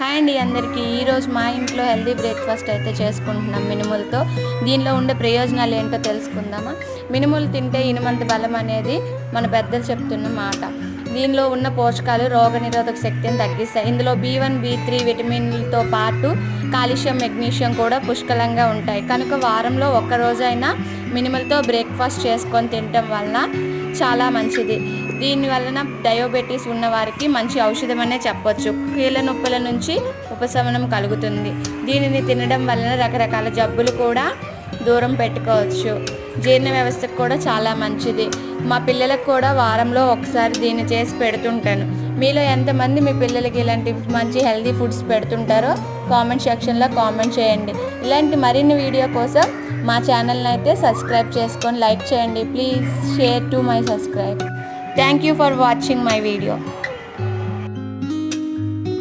Hi అండి అందరికీ. ఈరోజు మా ఇంట్లో హెల్దీ బ్రేక్ఫాస్ట్ అయితే చేసుకుంటున్నాం మినుములతో. దీనిలో ఉండే ప్రయోజనాలు ఏంటో తెలుసుకుందామా. మినుములు తింటే ఇనుమంత బలం అనేది మన పెద్దలు చెప్తున్న మాట. దీనిలో ఉన్న పోషకాలు రోగనిరోధక శక్తిని తగ్గిస్తాయి. ఇందులో B1, B3 విటమిన్లతో పాటు కాల్షియం, మెగ్నీషియం కూడా పుష్కలంగా ఉంటాయి. కనుక వారంలో ఒక్కరోజైనా మినుములతో బ్రేక్ఫాస్ట్ చేసుకొని తినటం వలన చాలా మంచిది. దీని వలన డయాబెటీస్ ఉన్నవారికి మంచి ఔషధమనే చెప్పొచ్చు. కీళ్ళ నొప్పుల నుంచి ఉపశమనం కలుగుతుంది. దీనిని తినడం వలన రకరకాల జబ్బులు కూడా దూరం పెట్టుకోవచ్చు. జీర్ణ వ్యవస్థకు కూడా చాలా మంచిది. మా పిల్లలకు కూడా వారంలో ఒకసారి దీన్ని చేసి పెడుతుంటాను. మీలో ఎంతమంది మీ పిల్లలకి ఇలాంటి మంచి హెల్దీ ఫుడ్స్ పెడుతుంటారో కామెంట్ సెక్షన్లో కామెంట్ చేయండి. ఇలాంటి మరిన్ని వీడియో కోసం మా ఛానల్ని అయితే సబ్స్క్రైబ్ చేసుకొని లైక్ చేయండి. Please share to my subscribe. Thank you for watching my video.